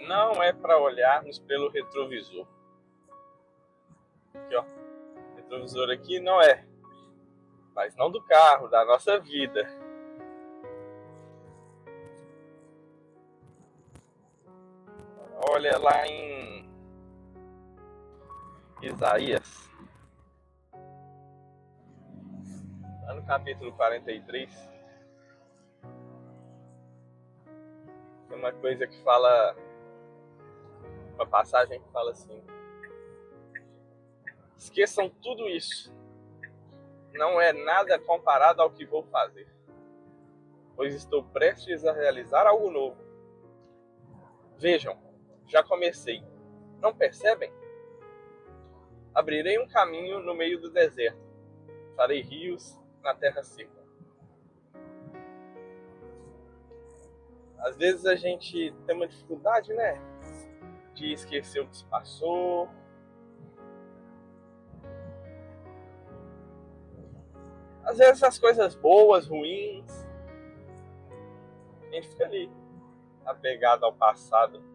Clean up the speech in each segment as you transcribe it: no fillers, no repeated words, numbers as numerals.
não é para olharmos pelo retrovisor. Aqui, ó. Retrovisor aqui não é. Mas não do carro, da nossa vida. Olha lá em Isaías, lá no capítulo 43, tem uma coisa que fala, uma passagem que fala assim: esqueçam tudo isso, não é nada comparado ao que vou fazer, pois estou prestes a realizar algo novo. Vejam, já comecei, não percebem? Abrirei um caminho no meio do deserto, farei rios na terra seca. Às vezes a gente tem uma dificuldade, né? De esquecer o que se passou. Às vezes as coisas boas, ruins, a gente fica ali, apegado ao passado.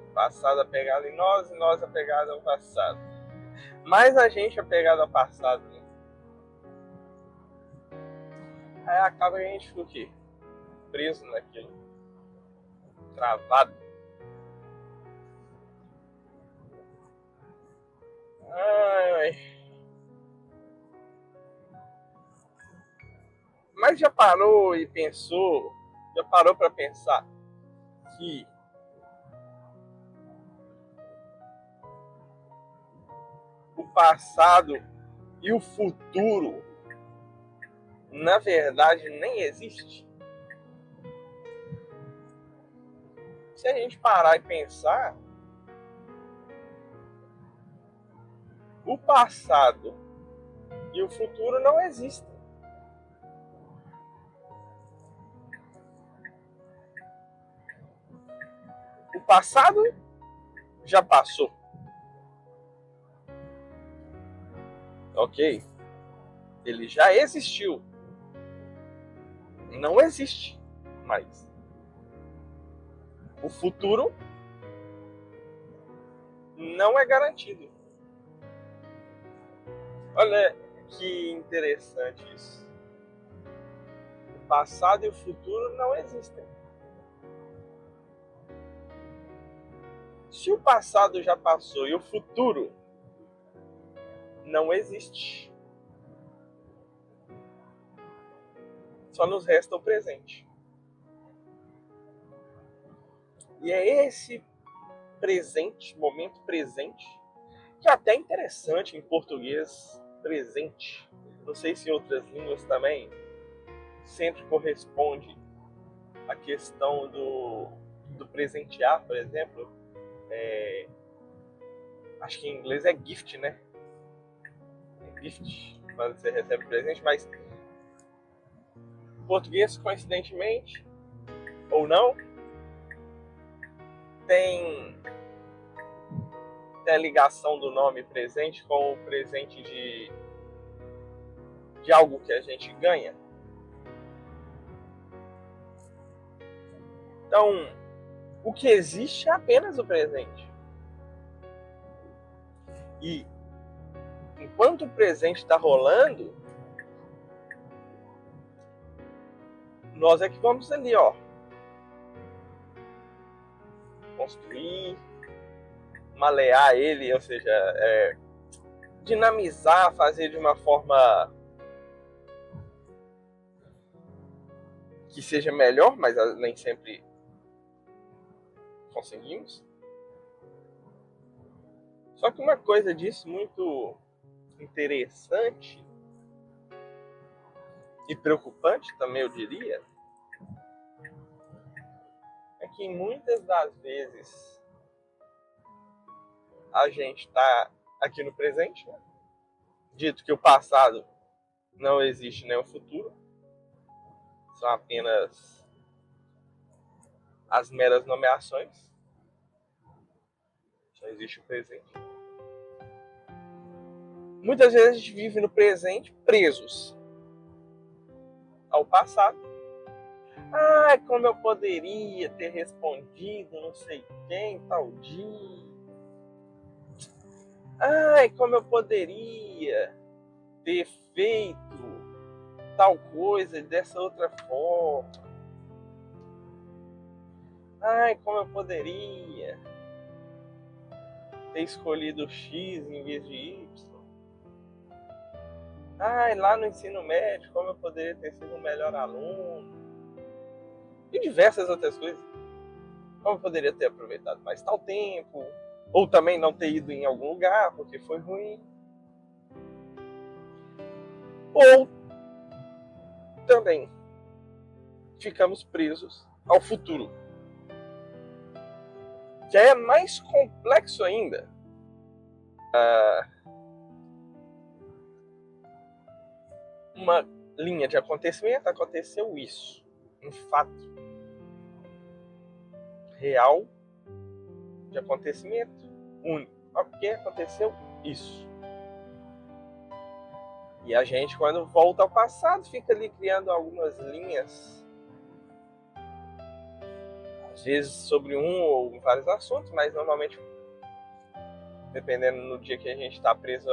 O passado apegado em nós e nós apegado ao passado. Mais a gente apegado ao passado, né? Aí acaba que a gente fica o quê? Preso naquilo. Travado. Ai. Mas já parou e pensou, já parou para pensar que o passado e o futuro, na verdade, nem existe? Se a gente parar e pensar, o passado e o futuro não existem. O passado já passou. Ok? Ele já existiu. Não existe mais. O futuro não é garantido. Olha que interessante isso. O passado e o futuro não existem. Se o passado já passou e o futuro não existe, só nos resta o presente. E é esse presente, momento presente, que é até interessante em português, presente. Não sei se em outras línguas também sempre corresponde à questão do presentear, por exemplo. Acho que em inglês é gift, né? É gift, quando você recebe presente, mas em português, coincidentemente, ou não, tem a ligação do nome presente com o presente de algo que a gente ganha. Então, o que existe é apenas o presente. E enquanto o presente está rolando, nós é que vamos ali, ó, construir, malear ele, ou seja, dinamizar, fazer de uma forma que seja melhor, mas nem sempre conseguimos. Só que uma coisa disso muito interessante e preocupante também, eu diria, é que muitas das vezes a gente está aqui no presente, né? Dito que o passado não existe nem o futuro, são apenas as meras nomeações, só existe o presente. Muitas vezes a gente vive no presente presos ao passado, Ai, como eu poderia ter respondido não sei quem tal dia. Ai, como eu poderia ter feito tal coisa dessa outra forma. Ai, como eu poderia ter escolhido X em vez de Y. Ai, lá no ensino médio, como eu poderia ter sido um melhor aluno. E diversas outras coisas. Como eu poderia ter aproveitado mais tal tempo. Ou também não ter ido em algum lugar porque foi ruim. Ou também ficamos presos ao futuro. Que é mais complexo ainda. Uma linha de acontecimento, aconteceu isso. Um fato real de acontecimento único. Porque aconteceu isso. E a gente, quando volta ao passado, fica ali criando algumas linhas, às vezes sobre um ou vários assuntos, mas normalmente, dependendo no dia que a gente está preso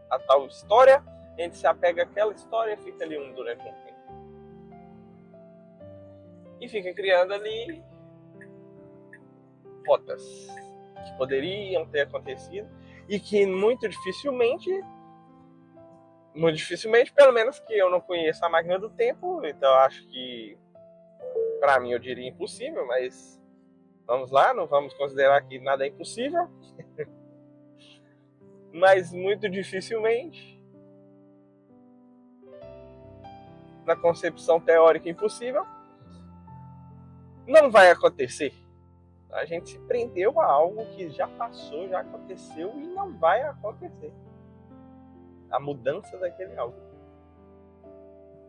a tal história, a gente se apega àquela história e fica ali durante um tempo. E fica criando ali rotas que poderiam ter acontecido e que muito dificilmente, pelo menos que eu não conheço a máquina do tempo, então eu acho que para mim eu diria impossível, mas vamos lá, não vamos considerar que nada é impossível. Mas muito dificilmente, na concepção teórica impossível, não vai acontecer. A gente se prendeu a algo que já passou, já aconteceu e não vai acontecer. A mudança daquele algo.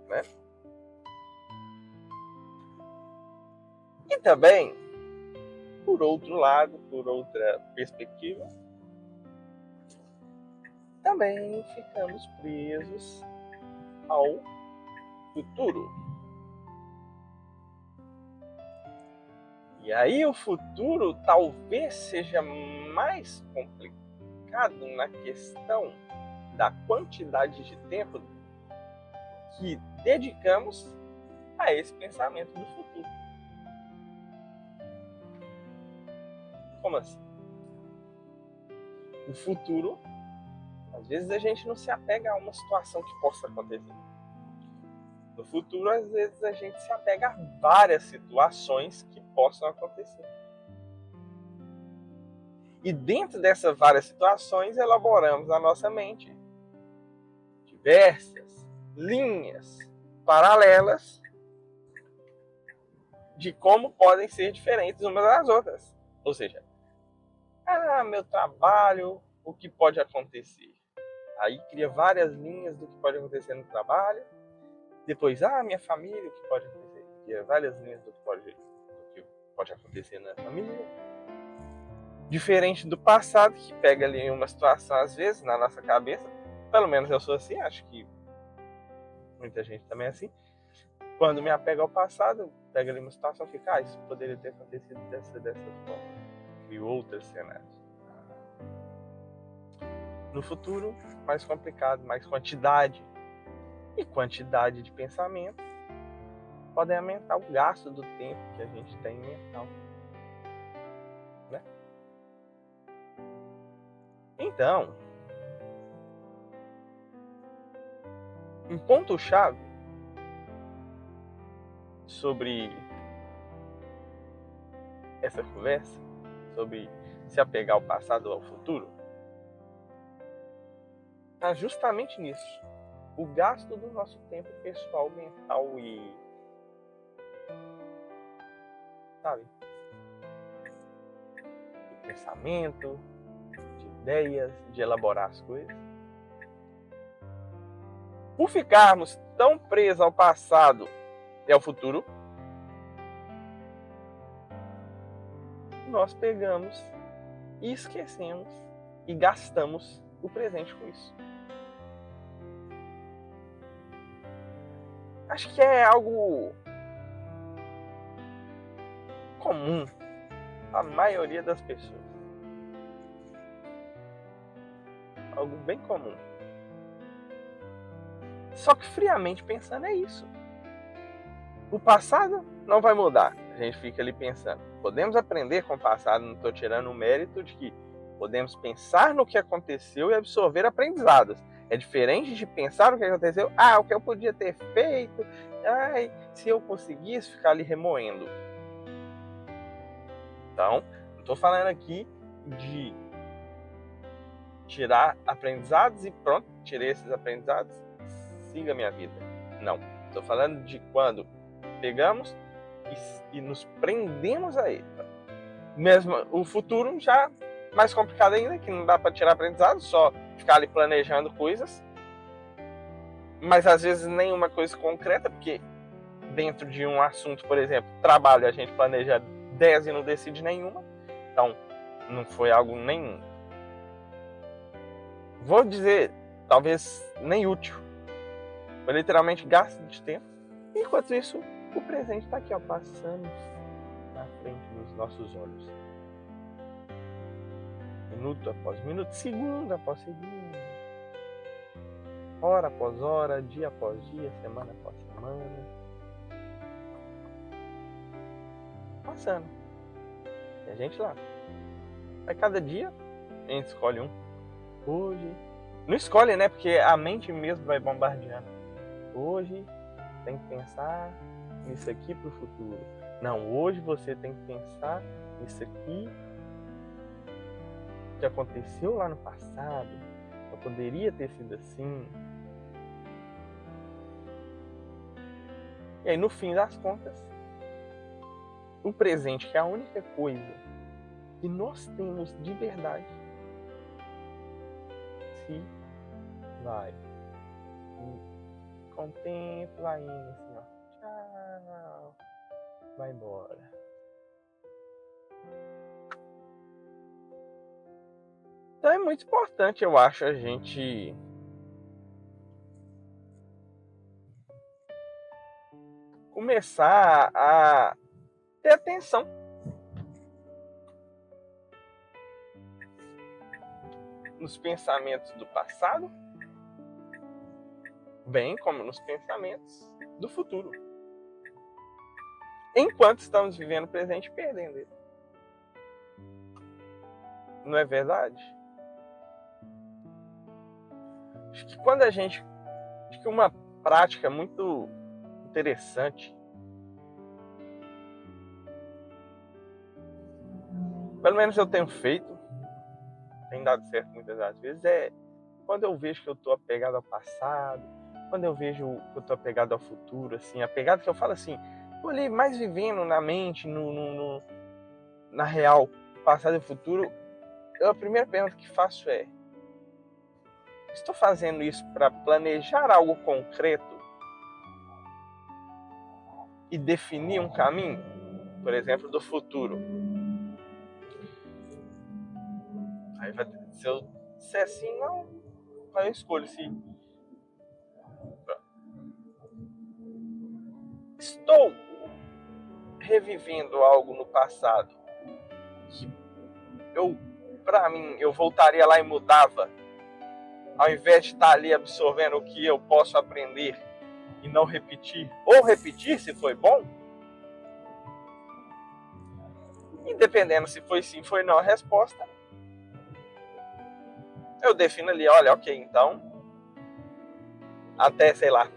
Né? E também, por outro lado, por outra perspectiva, também ficamos presos ao futuro. E aí o futuro talvez seja mais complicado na questão da quantidade de tempo que dedicamos a esse pensamento do futuro. Como assim? O futuro, às vezes a gente não se apega a uma situação que possa acontecer. No futuro, às vezes a gente se apega a várias situações que possam acontecer. E dentro dessas várias situações, elaboramos na nossa mente diversas linhas paralelas de como podem ser diferentes umas das outras. Ou seja, meu trabalho, o que pode acontecer? Aí cria várias linhas do que pode acontecer no trabalho. Depois, minha família, o que pode acontecer? Cria várias linhas do que pode acontecer na família. Diferente do passado, que pega ali uma situação, às vezes, na nossa cabeça. Pelo menos eu sou assim, acho que muita gente também é assim. Quando me apega ao passado, pega ali uma situação e fica, isso poderia ter acontecido dessa forma. E outros cenários. No futuro, mais complicado, mais quantidade. E quantidade de pensamentos podem aumentar o gasto do tempo que a gente tem mental. Né? Então, um ponto-chave sobre essa conversa, sobre se apegar ao passado ou ao futuro, está justamente nisso. O gasto do nosso tempo pessoal, mental e... sabe? De pensamento, de ideias, de elaborar as coisas. Por ficarmos tão presos ao passado e ao futuro, nós pegamos e esquecemos e gastamos o presente com isso. Acho que é algo comum à maioria das pessoas. Algo bem comum. Só que friamente pensando é isso. O passado não vai mudar. A gente fica ali pensando. Podemos aprender com o passado, não estou tirando o mérito de que podemos pensar no que aconteceu e absorver aprendizados. É diferente de pensar no que aconteceu. O que eu podia ter feito. Se eu conseguisse ficar ali remoendo. Então, não estou falando aqui de tirar aprendizados e pronto, tirei esses aprendizados, siga a minha vida. Não. Estou falando de quando pegamos e nos prendemos a ele. Mesmo o futuro já mais complicado ainda, que não dá para tirar aprendizado, só ficar ali planejando coisas. Mas às vezes nenhuma coisa concreta, porque dentro de um assunto, por exemplo, trabalho, a gente planeja 10 e não decide nenhuma. Então, não foi algo nem... Vou dizer, talvez nem útil. Foi literalmente gasto de tempo. Enquanto isso, o presente está aqui, ó, passando na frente dos nossos olhos. Minuto após minuto, segundo após segundo. Hora após hora, dia após dia, semana após semana. Passando. E a gente lá. Aí cada dia a gente escolhe um. Hoje. Não escolhe, né? Porque a mente mesmo vai bombardeando. Hoje tem que pensar nisso aqui pro futuro. Não, hoje você tem que pensar nisso aqui que aconteceu lá no passado. Não poderia ter sido assim. E aí, no fim das contas, o presente, que é a única coisa que nós temos de verdade, se vai. Com o tempo vai indo assim, ó. Tchau. Vai embora. Então é muito importante, eu acho, a gente começar a ter atenção nos pensamentos do passado, bem como nos pensamentos do futuro. Enquanto estamos vivendo o presente e perdendo ele. Não é verdade? Acho que quando a gente... Acho que uma prática muito interessante, pelo menos eu tenho feito, tem dado certo muitas das vezes, é quando eu vejo que eu estou apegado ao passado, quando eu vejo que eu estou apegado ao futuro, assim, apegado que eu falo assim, estou ali mais vivendo na mente, na real, passado e futuro, a primeira pergunta que faço é: estou fazendo isso para planejar algo concreto e definir um caminho, por exemplo, do futuro? Aí vai, se eu disser assim, não, aí eu escolho se estou revivendo algo no passado que para mim, eu voltaria lá e mudava, ao invés de estar ali absorvendo o que eu posso aprender e não repetir, ou repetir se foi bom, e dependendo se foi sim, foi não a resposta, eu defino ali, olha, ok, então, até, sei lá,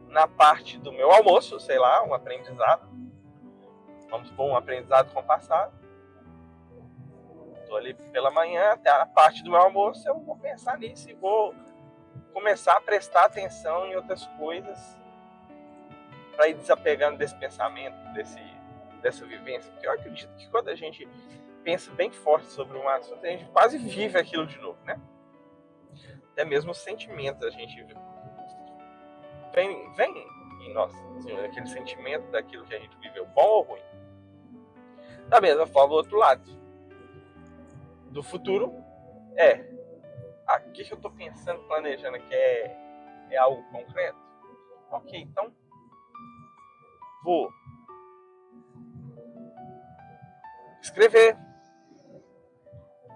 na parte do meu almoço, sei lá, um aprendizado, vamos supor, um aprendizado com o passado, estou ali pela manhã, até a parte do meu almoço, eu vou pensar nisso e vou começar a prestar atenção em outras coisas para ir desapegando desse pensamento, dessa vivência. Porque eu acredito que quando a gente pensa bem forte sobre um assunto, a gente quase vive aquilo de novo, né? Até mesmo os sentimentos a gente vem em nós, assim, aquele sentimento daquilo que a gente viveu, bom ou ruim. Da mesma forma, o outro lado do futuro o que eu estou pensando, planejando, que é algo concreto. Ok, então vou escrever,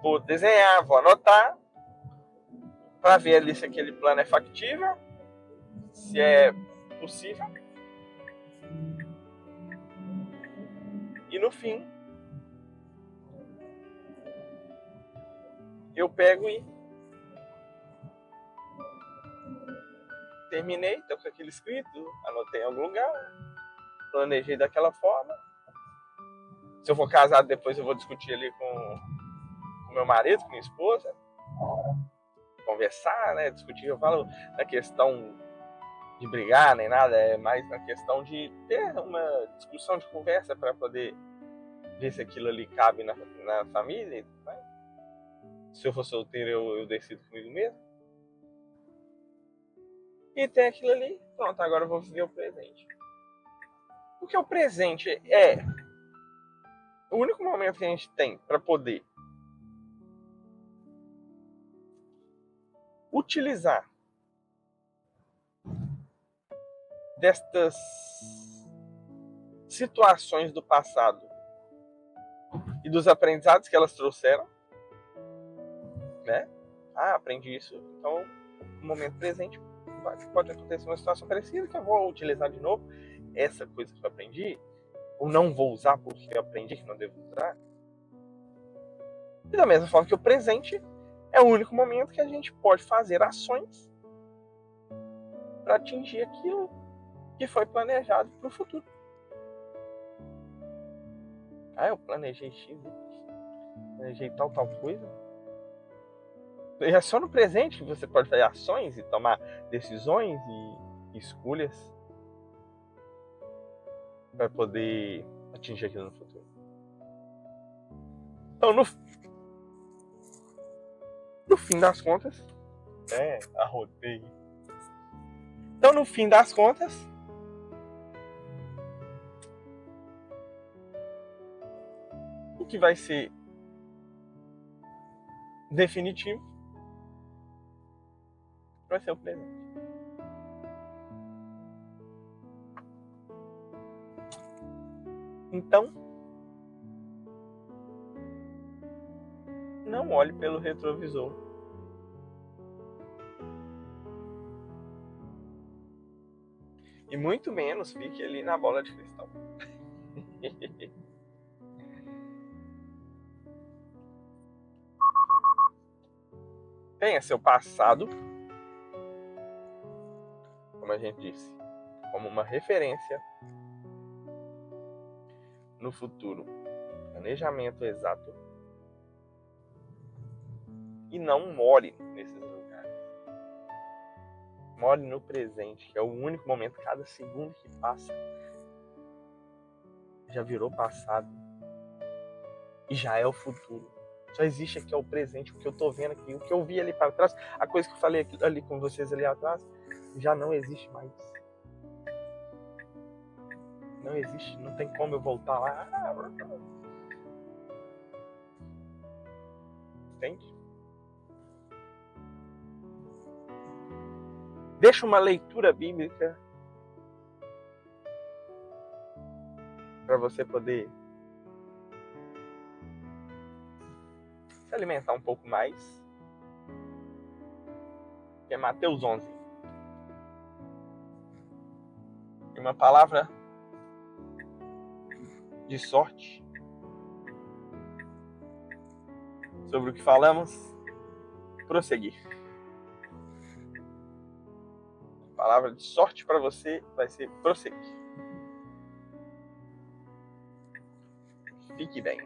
vou desenhar, vou anotar, para ver ali se aquele plano é factível, se é possível. E no fim, eu pego e terminei, estou com aquilo escrito, anotei em algum lugar, planejei daquela forma. Se eu for casado, depois eu vou discutir ali com meu marido, com minha esposa, conversar, né, discutir. Eu falo na questão de brigar nem nada, é mais na questão de ter uma discussão de conversa para poder ver se aquilo ali cabe na família, né? Se eu for solteiro, eu decido comigo mesmo. E tem aquilo ali, pronto, agora eu vou viver o presente. Porque o presente é o único momento que a gente tem para poder utilizar destas situações do passado e dos aprendizados que elas trouxeram, né? Ah, aprendi isso, então no momento presente pode acontecer uma situação parecida que eu vou utilizar de novo essa coisa que eu aprendi, ou não vou usar porque eu aprendi que não devo usar. E da mesma forma que o presente é o único momento que a gente pode fazer ações para atingir aquilo que foi planejado para o futuro. Ah, eu planejei X, planejei tal coisa. E é só no presente que você pode fazer ações e tomar decisões e escolhas para poder atingir aquilo no futuro. Então, no fim das contas, arrotei. Então, no fim das contas, o que vai ser definitivo vai ser o presente. Então, não olhe pelo retrovisor. E muito menos fique ali na bola de cristal. Tenha seu passado, como a gente disse, como uma referência no futuro. Planejamento exato. E não more nesses lugares. More no presente, que é o único momento, cada segundo que passa já virou passado e já é o futuro. Só existe aqui o presente, o que eu tô vendo aqui, o que eu vi ali para trás, a coisa que eu falei ali com vocês ali atrás, já não existe mais. Não existe, não tem como eu voltar lá. Entende? Deixa uma leitura bíblica para você poder se alimentar um pouco mais. Que é Mateus 11. E uma palavra de sorte sobre o que falamos, prosseguir. A palavra de sorte para você vai ser prosseguir. Fique bem.